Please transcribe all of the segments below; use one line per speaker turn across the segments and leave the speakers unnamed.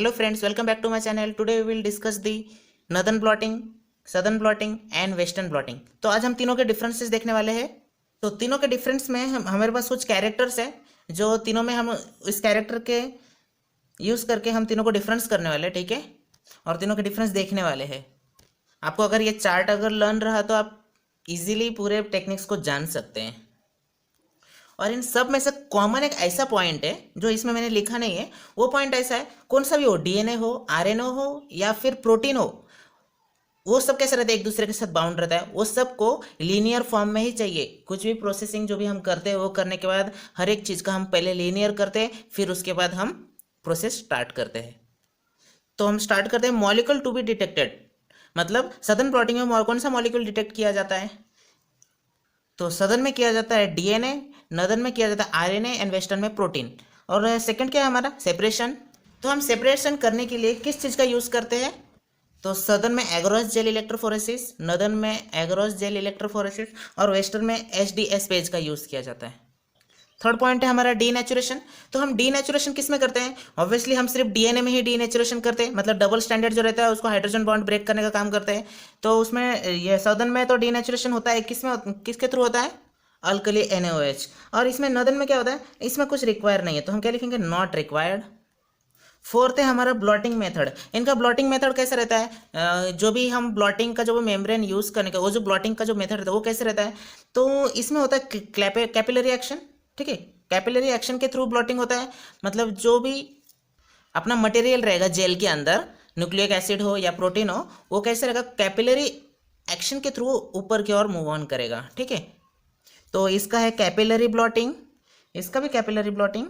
Hello friends, welcome back to my channel. Today we will discuss the northern blotting, southern blotting and western blotting. तो आज हम तीनों के differences देखने वाले हैं। तो तीनों के डिफरेंस में हमारे पास कुछ कैरेक्टर्स है जो तीनों में हम इस कैरेक्टर के यूज़ करके हम तीनों को डिफरेंस करने वाले हैं, ठीक है। और तीनों के डिफरेंस देखने वाले हैं। आपको अगर ये चार्ट अगर लर्न रहा तो आप इजीली पूरे टेक्निक्स को जान सकते हैं। और इन सब में से कॉमन एक ऐसा पॉइंट है जो इसमें मैंने लिखा नहीं है। वो पॉइंट ऐसा है, कौन सा भी हो, डीएनए हो, आरएनए हो या फिर प्रोटीन हो, वो सब कैसे रहता है, एक दूसरे के साथ बाउंड रहता है। वो सबको लीनियर फॉर्म में ही चाहिए। कुछ भी प्रोसेसिंग जो भी हम करते हैं वो करने के बाद हर एक चीज़ का हम पहले लीनियर करते हैं, फिर उसके बाद हम प्रोसेस स्टार्ट करते हैं। तो हम स्टार्ट करते हैं मॉलिक्यूल टू बी डिटेक्टेड, मतलब सदर्न प्लॉटिंग में कौन सा मॉलिक्यूल डिटेक्ट किया जाता है। तो सदर्न में किया जाता है डीएनए, नदर्न में किया जाता है आरएनए एंड वेस्टर्न में प्रोटीन। और सेकंड क्या है हमारा, सेपरेशन। तो हम सेपरेशन करने के लिए किस चीज़ का यूज़ करते हैं, तो सदर्न में एगरोस जेल इलेक्ट्रोफोरेसिस, नदर्न में एगरोस जेल इलेक्ट्रोफोरेसिस और वेस्टर्न में एचडीएस पेज का यूज़ किया जाता है। थर्ड पॉइंट है हमारा डीनेचुरेशन। तो हम डीनेचुरेशन किस में करते हैं, ऑब्वियसली हम सिर्फ डीएनए में ही डीनेचुरेशन करते हैं, मतलब डबल स्टैंडर्ड जो रहता है उसको हाइड्रोजन बॉन्ड ब्रेक करने का काम करते हैं। तो उसमें ये सदर्न में तो डीनेचुरेशन होता है, किसके थ्रू होता है, अल्कली NaOH। और इसमें नदर्न में क्या होता है, इसमें कुछ रिक्वायर नहीं है, तो हम क्या लिखेंगे, नॉट रिक्वायर्ड। फोर्थ है हमारा ब्लॉटिंग मेथड। इनका ब्लॉटिंग मेथड कैसे रहता है, जो भी हम ब्लॉटिंग का जो वो मेम्ब्रेन यूज़ करने का वो जो ब्लॉटिंग का जो मेथड रहता है वो कैसे रहता है, तो इसमें होता है कैपिलरी एक्शन, ठीक है। कैपिलरी एक्शन के थ्रू ब्लॉटिंग होता है, मतलब जो भी अपना मटेरियल रहेगा जेल के अंदर, न्यूक्लिक एसिड हो या प्रोटीन हो, वो कैसे रहेगा, कैपिलरी एक्शन के थ्रू ऊपर की ओर मूव ऑन करेगा, ठीक है। तो इसका है कैपिलरी ब्लॉटिंग, इसका भी कैपिलरी ब्लॉटिंग,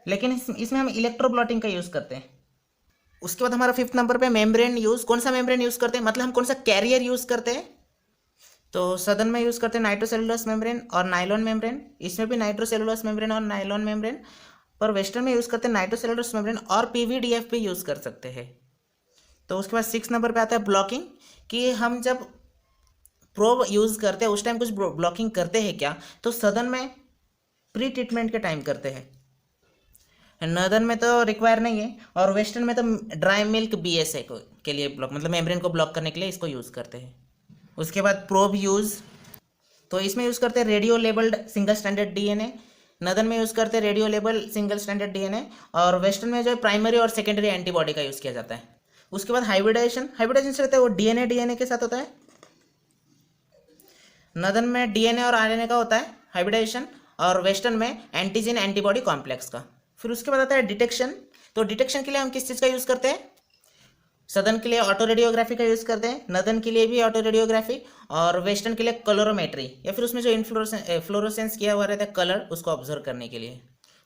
लेकिन इसमें हम इलेक्ट्रो ब्लॉटिंग का यूज़ करते हैं। उसके बाद हमारा 5th नंबर पे मेम्ब्रेन यूज़। कौन सा मेम्ब्रेन यूज़ करते हैं, मतलब हम कौन सा कैरियर यूज़ करते हैं। तो सदर्न में यूज़ करते हैं नाइट्रोसेलुलोस मेम्ब्रेन और नाइलॉन मेम्ब्रेन, इसमें भी नाइट्रोसेलुलोस मेम्ब्रेन और नाइलॉन मेम्ब्रेन। पर वेस्टर्न में यूज़ करते हैं नाइट्रोसेलुलोस मेम्ब्रेन और PVDF भी यूज़ कर सकते हैं। तो उसके बाद 6 नंबर पे आता है ब्लॉकिंग, कि हम जब प्रोब यूज़ करते हैं उस टाइम कुछ ब्लॉकिंग करते हैं क्या, तो सदर्न में प्री ट्रीटमेंट के टाइम करते हैं, नदर्न में तो रिक्वायर नहीं है, और वेस्टर्न में तो ड्राई मिल्क BSA के लिए ब्लॉक, मतलब मेम्ब्रेन को ब्लॉक करने के लिए इसको यूज़ करते हैं। उसके बाद प्रोब यूज़, तो इसमें यूज़ करते हैं radio labelled single standard DNA, northern में यूज़ करते हैं radio label single standard DNA, और वेस्टर्न में जो है प्राइमरी और सेकेंडरी एंटीबॉडी का यूज़ किया जाता है। उसके बाद हाइब्रिडाइजेशन से रहता है वो डीएनए के साथ होता है। नदर्न में डीएनए और आरएनए का होता है हाइब्रिडाइजेशन, और वेस्टर्न में एंटीजन एंटीबॉडी कॉम्प्लेक्स का। फिर उसके बाद आता है डिटेक्शन। तो डिटेक्शन के लिए हम किस चीज़ का यूज़ करते हैं, सदर्न के लिए ऑटो रेडियोग्राफी का यूज़ करते हैं, नदर्न के लिए भी ऑटो रेडियोग्राफी, और वेस्टर्न के लिए कलरोमेट्री, या फिर उसमें जो फ्लोरोसेंस किया हुआ रहता है कलर, उसको ऑब्जर्व करने के लिए।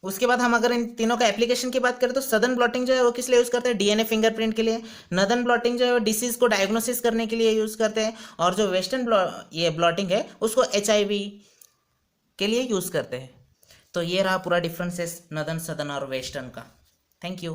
उसके बाद हम अगर इन तीनों का एप्लीकेशन की बात करें तो सदर्न ब्लॉटिंग जो है वो किस लिए यूज़ करते हैं, डीएनए फिंगरप्रिंट के लिए। नदर्न ब्लॉटिंग जो है वो डिसीज़ को डायग्नोसिस करने के लिए यूज़ करते हैं, और जो वेस्टर्न ये ब्लॉटिंग है उसको HIV के लिए यूज़ करते हैं। तो ये रहा पूरा डिफरेंसेस नदर्न, सदर्न और वेस्टर्न का। Thank you.